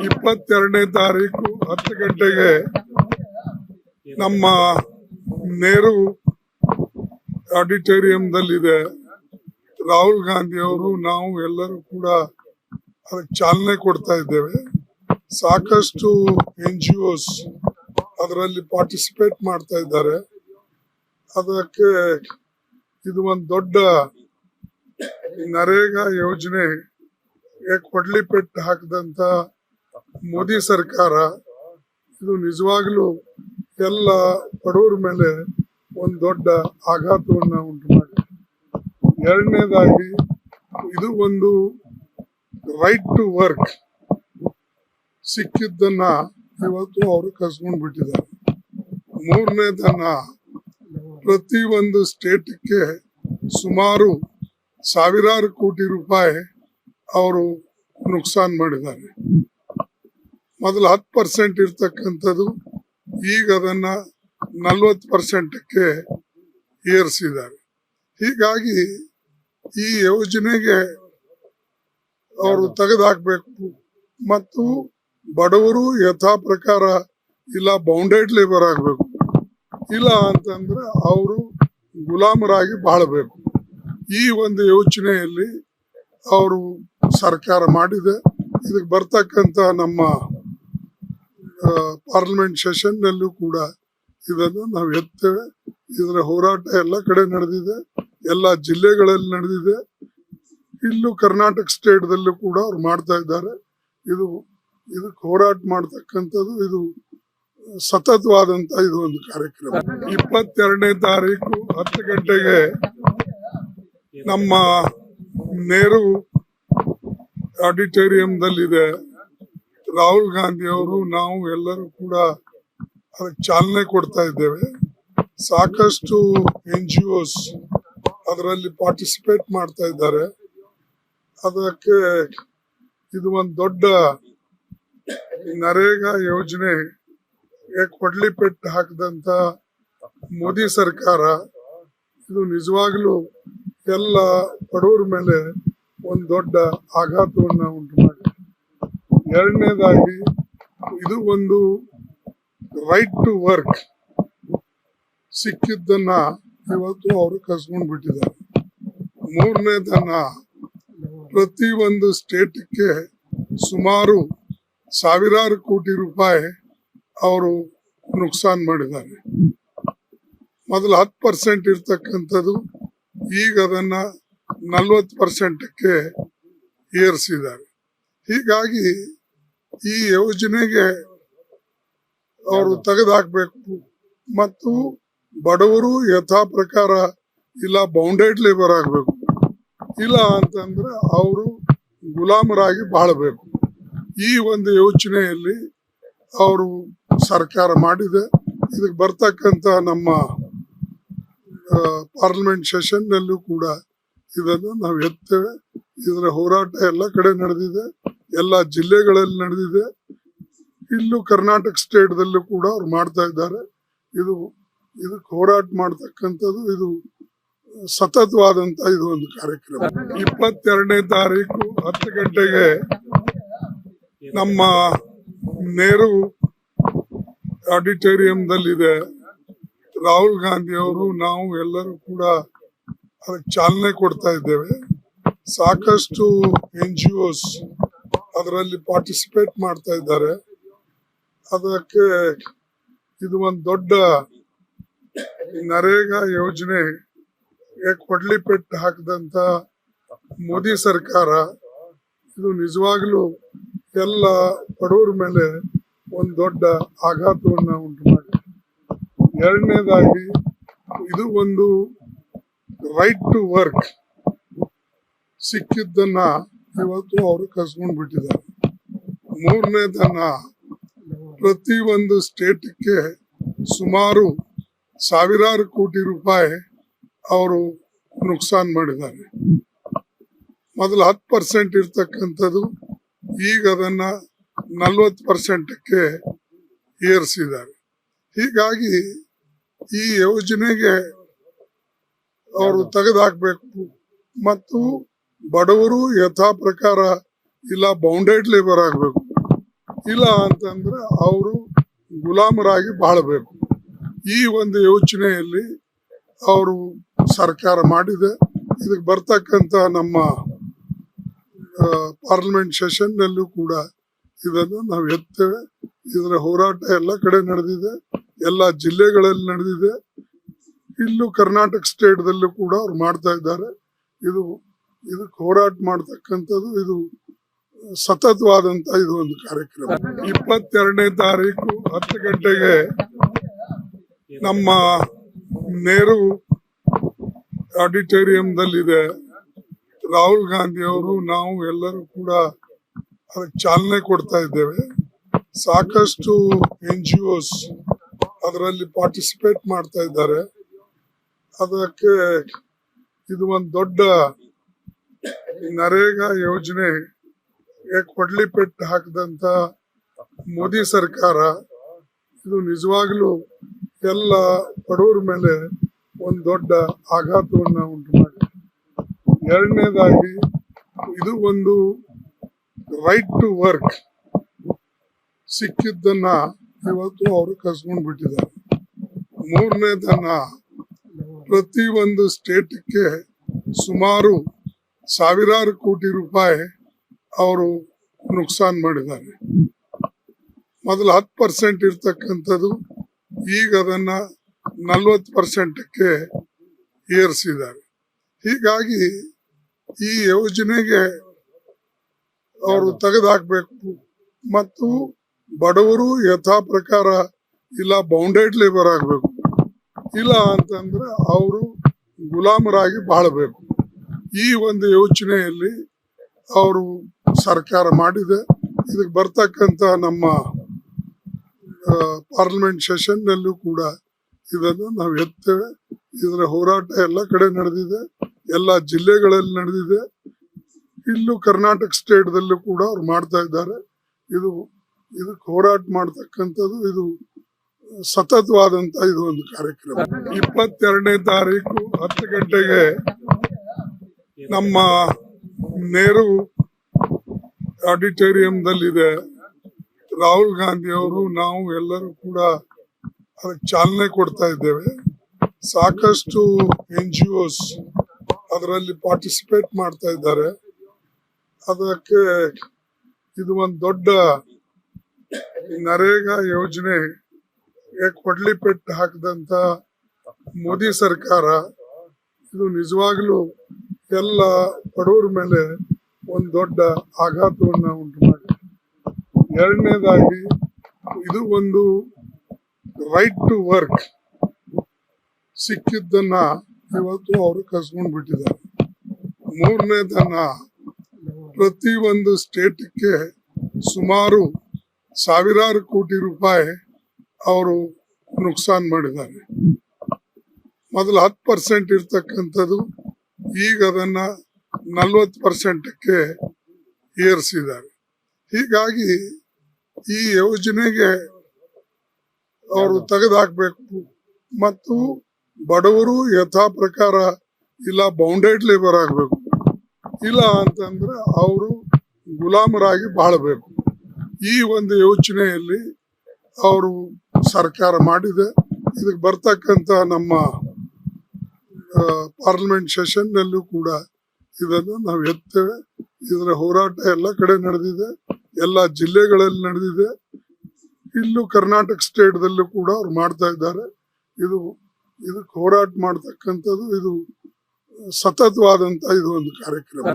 22ನೇ ತಾರೀಕು 10 ಗಂಟೆಗೆ ನಮ್ಮ ನೆಹರು ಆಡಿಟೋರಿಯಂದಲ್ಲಿದೆ. ರಾಹುಲ್ ಗಾಂಧಿ ಅವರು ನಾವು ಎಲ್ಲರೂ ಕೂಡ ಅದಕ್ಕೆ ಚಾಲನೆ ಕೊಡ್ತಾ ಇದ್ದೇವೆ. ಸಾಕಷ್ಟು NGOs ಅದರಲ್ಲಿ ಪಾರ್ಟಿಸಿಪೇಟ್ ಮಾಡ್ತಾ ಇದ್ದಾರೆ. ಅದಕ್ಕೆ ಇದು ಒಂದು ದೊಡ್ಡ ನರೇಗಾ ಯೋಜನೆ ಕೊಡ್ಲಿ ಪೆಟ್ಟು ಹಾಕಿದಂತ ಮೋದಿ ಸರ್ಕಾರ ಇದು ನಿಜವಾಗ್ಲೂ ಎಲ್ಲ ಬಡವರ ಮೇಲೆ ಒಂದು ದೊಡ್ಡ ಆಘಾತವನ್ನ ಉಂಟು ಮಾಡಿದೆ. ಎರಡನೇದಾಗಿ ಇದು ಒಂದು ರೈಟ್ ಟು ವರ್ಕ್ ಸಿಕ್ಕಿದ್ದನ್ನ ಇವತ್ತು ಅವರು ಕಸ್ಕೊಂಡ್ ಬಿಟ್ಟಿದ್ದಾರೆ. ಮೂರನೇದನ್ನ ಪ್ರತಿ ಒಂದು ಸ್ಟೇಟ್ಗೆ ಸುಮಾರು ಸಾವಿರಾರು ಕೋಟಿ ರೂಪಾಯಿ ಅವರು ನುಕ್ಸಾನ್ ಮಾಡಿದ್ದಾರೆ. ಮೊದಲು 10% ಇರ್ತಕ್ಕಂಥದ್ದು ಈಗ ಅದನ್ನ 40%ಕ್ಕೆ ಏರಿಸಿದ್ದಾರೆ. ಹೀಗಾಗಿ ಈ ಯೋಜನೆಗೆ ಅವರು ತೆಗೆದುಹಾಕ್ಬೇಕು ಮತ್ತು ಬಡವರು ಯಥಾ ಪ್ರಕಾರ ಇಲ್ಲ ಬೌಂಡೆಡ್ ಲೇಬರ್ ಆಗಬೇಕು, ಇಲ್ಲ ಅಂತಂದ್ರೆ ಅವರು ಗುಲಾಮರಾಗಿ ಬಾಳಬೇಕು. ಈ ಒಂದು ಯೋಚನೆಯಲ್ಲಿ ಅವರು ಸರ್ಕಾರ ಮಾಡಿದೆ. ಇದಕ್ಕೆ ಬರ್ತಕ್ಕಂತ ನಮ್ಮ ಪಾರ್ಲಿಮೆಂಟ್ ಸೆಷನ್ ನಲ್ಲೂ ಕೂಡ ಇದನ್ನು ನಾವು ಎತ್ತೇವೆ. ಇದರ ಹೋರಾಟ ಎಲ್ಲ ಕಡೆ ನಡೆದಿದೆ, ಎಲ್ಲ ಜಿಲ್ಲೆಗಳಲ್ಲಿ ನಡೆದಿದೆ. ಇಲ್ಲೂ ಕರ್ನಾಟಕ ಸ್ಟೇಟ್ ದಲ್ಲೂ ಕೂಡ ಅವ್ರು ಮಾಡ್ತಾ ಇದ್ದಾರೆ. ಇದಕ್ಕೆ ಹೋರಾಟ ಮಾಡ್ತಕ್ಕಂಥದ್ದು ಇದು ಸತತವಾದಂತ ಇದು ಒಂದು ಕಾರ್ಯಕ್ರಮ. 22ನೇ ತಾರೀಕು 10 ಗಂಟೆಗೆ ನಮ್ಮ ನೆಹರು ಆಡಿಟೋರಿಯಂದಲ್ಲಿದೆ. ರಾಹುಲ್ ಗಾಂಧಿ ಅವರು ನಾವು ಎಲ್ಲರೂ ಕೂಡ ಅದಕ್ಕೆ ಚಾಲನೆ ಕೊಡ್ತಾ ಇದ್ದೇವೆ. ಸಾಕಷ್ಟು NGOs ಅದರಲ್ಲಿ ಪಾರ್ಟಿಸಿಪೇಟ್ ಮಾಡ್ತಾ ಇದ್ದಾರೆ. ಅದಕ್ಕೆ ಇದು ಒಂದು ದೊಡ್ಡ ನರೇಗಾ ಯೋಜನೆ ಕೊಡ್ಲಿ ಪೆಟ್ಟು ಹಾಕಿದಂತ ಮೋದಿ ಸರ್ಕಾರ ಇದು ನಿಜವಾಗ್ಲೂ ಎಲ್ಲ ಬಡವರ ಮೇಲೆ ಒಂದು ದೊಡ್ಡ ಆಘಾತವನ್ನ ಉಂಟು ಮಾಡಿದೆ. ಎರಡನೇದಾಗಿ ಇದು ಒಂದು ರೈಟ್ ಟು ವರ್ಕ್ ಸಿಕ್ಕಿದ್ದನ್ನ ಇವತ್ತು ಅವರು ಕಸ್ಕೊಂಡ್ ಬಿಟ್ಟಿದ್ದಾರೆ. ಮೂರನೇದನ್ನ ಪ್ರತಿ ಒಂದು ಸ್ಟೇಟ್ಗೆ ಸುಮಾರು ಸಾವಿರಾರು ಕೋಟಿ ರೂಪಾಯಿ ಅವರು ನುಕ್ಸಾನ್ ಮಾಡಿದ್ದಾರೆ. ಮೊದಲು 10% ಇರ್ತಕ್ಕಂಥದ್ದು ಈಗ ಅದನ್ನ 40%ಕ್ಕೆ ಏರಿಸಿದ್ದಾರೆ. ಹೀಗಾಗಿ ಈ ಯೋಜನೆಗೆ ಅವರು ತೆಗೆದುಹಾಕ್ಬೇಕು ಮತ್ತು ಬಡವರು ಯಥಾ ಪ್ರಕಾರ ಇಲ್ಲ ಬೌಂಡೆಡ್ ಲೇಬರ್ ಆಗಬೇಕು, ಇಲ್ಲ ಅಂತಂದ್ರೆ ಅವರು ಗುಲಾಮರಾಗಿ ಬಾಳಬೇಕು. ಈ ಒಂದು ಯೋಚನೆಯಲ್ಲಿ ಅವರು ಸರ್ಕಾರ ಮಾಡಿದೆ. ಇದಕ್ಕೆ ಬರ್ತಕ್ಕಂತ ನಮ್ಮ ಪಾರ್ಲಿಮೆಂಟ್ ಸೆಷನ್ ನಲ್ಲೂ ಕೂಡ ಇದನ್ನು ನಾವು ಎತ್ತೇವೆ. ಇದರ ಹೋರಾಟ ಎಲ್ಲ ಕಡೆ ನಡೆದಿದೆ, ಎಲ್ಲ ಜಿಲ್ಲೆಗಳಲ್ಲಿ ನಡೆದಿದೆ. ಇಲ್ಲೂ ಕರ್ನಾಟಕ ಸ್ಟೇಟ್ ದಲ್ಲೂ ಕೂಡ ಅವ್ರು ಮಾಡ್ತಾ ಇದ್ದಾರೆ. ಇದಕ್ಕೆ ಹೋರಾಟ ಮಾಡ್ತಕ್ಕಂಥದ್ದು ಇದು ಸತತವಾದಂತ ಇದು ಒಂದು ಕಾರ್ಯಕ್ರಮ. 22ನೇ ತಾರೀಕು 10 ಗಂಟೆಗೆ ನಮ್ಮ ನೆಹರು ಆಡಿಟೋರಿಯಂದಲ್ಲಿದೆ. ರಾಹುಲ್ ಗಾಂಧಿ ಅವರು ನಾವು ಎಲ್ಲರೂ ಕೂಡ ಅದಕ್ಕೆ ಚಾಲನೆ ಕೊಡ್ತಾ ಇದ್ದೇವೆ. ಸಾಕಷ್ಟು NGOs ಅದರಲ್ಲಿ ಪಾರ್ಟಿಸಿಪೇಟ್ ಮಾಡ್ತಾ ಇದ್ದಾರೆ. ಅದಕ್ಕೆ ಇದು ಒಂದು ದೊಡ್ಡ ನರೇಗಾ ಯೋಜನೆ ಕೊಡ್ಲಿ ಪೆಟ್ಟು ಹಾಕಿದಂತ ಮೋದಿ ಸರ್ಕಾರ ಇದು ನಿಜವಾಗ್ಲೂ ಎಲ್ಲ ಬಡವರ ಮೇಲೆ ಒಂದು ದೊಡ್ಡ ಆಘಾತವನ್ನ ಉಂಟು ಮಾಡಿದೆ. ಎರಡನೇದಾಗಿ ಇದು ಒಂದು ರೈಟ್ ಟು ವರ್ಕ್ ಸಿಕ್ಕಿದ್ದನ್ನ ಇವತ್ತು ಅವರು ಕಸ್ಕೊಂಡ್ ಬಿಟ್ಟಿದ್ದಾರೆ. ಮೂರನೇದನ್ನ ಪ್ರತಿ ಒಂದು ಸ್ಟೇಟ್ಗೆ ಸುಮಾರು ಸಾವಿರಾರು ಕೋಟಿ ರೂಪಾಯಿ ಅವರು ನುಕ್ಸಾನ್ ಮಾಡಿದ್ದಾರೆ. ಮೊದಲು 10% ಇರ್ತಕ್ಕಂಥದ್ದು ಈಗ ಅದನ್ನ 40%ಕ್ಕೆ ಏರಿಸಿದ್ದಾರೆ. ಹೀಗಾಗಿ ಈ ಯೋಜನೆಗೆ ಅವರು ತೆಗೆದುಹಾಕ್ಬೇಕು ಮತ್ತು ಬಡವರು ಯಥಾ ಪ್ರಕಾರ ಇಲ್ಲ ಬೌಂಡೆಡ್ ಲೇಬರ್ ಆಗಬೇಕು, ಇಲ್ಲ ಅಂತಂದ್ರೆ ಅವರು ಗುಲಾಮರಾಗಿ ಬಾಳಬೇಕು. ಈ ಒಂದು ಯೋಚನೆಯಲ್ಲಿ ಅವರು ಸರ್ಕಾರ ಮಾಡಿದೆ. ಇದಕ್ಕೆ ಬರ್ತಕ್ಕಂತ ನಮ್ಮ ಪಾರ್ಲಿಮೆಂಟ್ ಸೆಷನ್ ನಲ್ಲೂ ಕೂಡ ಇದನ್ನು ನಾವು ಎತ್ತೇವೆ. ಇದರ ಹೋರಾಟ ಎಲ್ಲ ಕಡೆ ನಡೆದಿದೆ, ಎಲ್ಲ ಜಿಲ್ಲೆಗಳಲ್ಲಿ ನಡೆದಿದೆ. ಇಲ್ಲೂ ಕರ್ನಾಟಕ ಸ್ಟೇಟ್ ದಲ್ಲೂ ಕೂಡ ಅವ್ರು ಮಾಡ್ತಾ ಇದ್ದಾರೆ. ಇದಕ್ಕೆ ಹೋರಾಟ ಮಾಡ್ತಕ್ಕಂಥದ್ದು ಇದು ಸತತವಾದಂತ ಇದು ಒಂದು ಕಾರ್ಯಕ್ರಮ. 22ನೇ ತಾರೀಕು 10 ಗಂಟೆಗೆ ನಮ್ಮ ನೆಹರು ಆಡಿಟೋರಿಯಂದಲ್ಲಿದೆ. ರಾಹುಲ್ ಗಾಂಧಿ ಅವರು, ನಾವು ಎಲ್ಲರೂ ಕೂಡ ಅದಕ್ಕೆ ಚಾಲನೆ ಕೊಡ್ತಾ ಇದ್ದೇವೆ. ಸಾಕಷ್ಟು NGOs ಅದರಲ್ಲಿ ಪಾರ್ಟಿಸಿಪೇಟ್ ಮಾಡ್ತಾ ಇದ್ದಾರೆ. ಅದಕ್ಕೆ ಇದು ಒಂದು ದೊಡ್ಡ ನರೇಗಾ ಯೋಜನೆ ಕೊಡ್ಲಿ ಪೆಟ್ಟು ಹಾಕಿದಂತ ಮೋದಿ ಸರ್ಕಾರ ಇದು ನಿಜವಾಗ್ಲೂ ಎಲ್ಲ ಬಡವರ ಮೇಲೆ ಒಂದು ದೊಡ್ಡ ಆಘಾತವನ್ನ ಉಂಟು ಮಾಡಿದೆ. ಎರಡನೇದಾಗಿ ಇದು ಒಂದು ರೈಟ್ ಟು ವರ್ಕ್ ಸಿಕ್ಕಿದ್ದನ್ನ ಇವತ್ತು ಅವರು ಕಸ್ಕೊಂಡ್ ಬಿಟ್ಟಿದ್ದಾರೆ. ಮೂರನೇದನ್ನ ಪ್ರತಿ ಒಂದು ಸ್ಟೇಟ್ಗೆ ಸುಮಾರು ಸಾವಿರಾರು ಕೋಟಿ ರೂಪಾಯಿ ಅವರು ನುಕ್ಸಾನ್ ಮಾಡಿದ್ದಾರೆ. ಮೊದಲು 10% ಇರ್ತಕ್ಕಂಥದ್ದು ಈಗ ಅದನ್ನ 40%ಕ್ಕೆ ಏರಿಸಿದ್ದಾರೆ. ಹೀಗಾಗಿ ಈ ಯೋಜನೆಗೆ ಅವರು ತೆಗೆದುಹಾಕ್ಬೇಕು ಮತ್ತು ಬಡವರು ಯಥಾ ಪ್ರಕಾರ ಇಲ್ಲ ಬೌಂಡೆಡ್ ಲೇಬರ್ ಆಗಬೇಕು. ಇಲ್ಲ ಅಂತಂದ್ರೆ ಅವರು ಗುಲಾಮರಾಗಿ ಬಾಳಬೇಕು. ಈ ಒಂದು ಯೋಚನೆಯಲ್ಲಿ ಅವರು ಸರ್ಕಾರ ಮಾಡಿದೆ. ಇದಕ್ಕೆ ಬರ್ತಕ್ಕಂತ ನಮ್ಮ ಪಾರ್ಲಿಮೆಂಟ್ ಸೆಷನ್ ನಲ್ಲೂ ಕೂಡ ಇದನ್ನು ನಾವು ಎತ್ತೇವೆ. ಇದರ ಹೋರಾಟ ಎಲ್ಲ ಕಡೆ ನಡೆದಿದೆ, ಎಲ್ಲ ಜಿಲ್ಲೆಗಳಲ್ಲಿ ನಡೆದಿದೆ. ಇಲ್ಲೂ ಕರ್ನಾಟಕ ಸ್ಟೇಟ್ ದಲ್ಲೂ ಕೂಡ ಅವ್ರು ಮಾಡ್ತಾ ಇದ್ದಾರೆ. ಇದಕ್ಕೆ ಹೋರಾಟ ಮಾಡ್ತಕ್ಕಂಥದ್ದು ಇದು ಸತತವಾದಂತ ಇದು ಒಂದು ಕಾರ್ಯಕ್ರಮ. 22ನೇ ತಾರೀಕು 10 ಗಂಟೆಗೆ ನಮ್ಮ ನೆಹರು ಆಡಿಟೋರಿಯಂದಲ್ಲಿದೆ. ರಾಹುಲ್ ಗಾಂಧಿ ಅವರು, ನಾವು ಎಲ್ಲರೂ ಕೂಡ ಅದಕ್ಕೆ ಚಾಲನೆ ಕೊಡ್ತಾ ಇದ್ದೇವೆ. ಸಾಕಷ್ಟು NGOs ಅದರಲ್ಲಿ ಪಾರ್ಟಿಸಿಪೇಟ್ ಮಾಡ್ತಾ ಇದ್ದಾರೆ. ಅದಕ್ಕೆ ಇದು ಒಂದು ದೊಡ್ಡ ನರೇಗಾ ಯೋಜನೆ ಕೊಡ್ಲಿ ಪೆಟ್ಟು ಹಾಕಿದಂತ ಮೋದಿ ಸರ್ಕಾರ ಇದು ನಿಜವಾಗ್ಲೂ ಎಲ್ಲ ಬಡವರ ಮೇಲೆ ಒಂದು ದೊಡ್ಡ ಆಘಾತವನ್ನ ಉಂಟು ಮಾಡಿದೆ. ಎರಡನೇದಾಗಿ ಇದು ಒಂದು ರೈಟ್ ಟು ವರ್ಕ್ ಸಿಕ್ಕಿದ್ದನ್ನ ಇವತ್ತು ಅವರು ಕಸ್ಕೊಂಡ್ ಬಿಟ್ಟಿದ್ದಾರೆ. ಮೂರನೇದನ್ನ ಪ್ರತಿ ಒಂದು ಸ್ಟೇಟ್ಗೆ ಸುಮಾರು ಸಾವಿರಾರು ಕೋಟಿ ರೂಪಾಯಿ ಅವರು ನುಕ್ಸಾನ್ ಮಾಡಿದ್ದಾರೆ. ಮೊದಲು 10% ಇರ್ತಕ್ಕಂಥದ್ದು ಈಗ ಅದನ್ನ 40%ಕ್ಕೆ ಏರಿಸಿದ್ದಾರೆ. ಹೀಗಾಗಿ ಈ ಯೋಜನೆಗೆ ಅವರು ತೆಗೆದುಹಾಕ್ಬೇಕು ಮತ್ತು ಬಡವರು ಯಥಾ ಪ್ರಕಾರ ಇಲ್ಲ ಬೌಂಡೆಡ್ ಲೇಬರ್ ಆಗಬೇಕು. ಇಲ್ಲ ಅಂತಂದ್ರೆ ಅವರು ಗುಲಾಮರಾಗಿ ಬಾಳಬೇಕು. ಈ ಒಂದು ಯೋಚನೆಯಲ್ಲಿ ಅವರು ಸರ್ಕಾರ ಮಾಡಿದೆ. ಇದಕ್ಕೆ ಬರ್ತಕ್ಕಂತ ನಮ್ಮ ಪಾರ್ಲಿಮೆಂಟ್ ಸೆಷನ್ ನಲ್ಲೂ ಕೂಡ ಇದನ್ನು ನಾವು ಎತ್ತೇವೆ. ಇದರ ಹೋರಾಟ ಎಲ್ಲ ಕಡೆ ನಡೆದಿದೆ, ಎಲ್ಲ ಜಿಲ್ಲೆಗಳಲ್ಲಿ ನಡೆದಿದೆ. ಇಲ್ಲೂ ಕರ್ನಾಟಕ ಸ್ಟೇಟ್ ದಲ್ಲೂ ಕೂಡ ಅವ್ರು ಮಾಡ್ತಾ ಇದ್ದಾರೆ. ಇದಕ್ಕೆ ಹೋರಾಟ ಮಾಡ್ತಕ್ಕಂಥದ್ದು ಇದು ಸತತವಾದಂತ ಇದು ಒಂದು ಕಾರ್ಯಕ್ರಮ.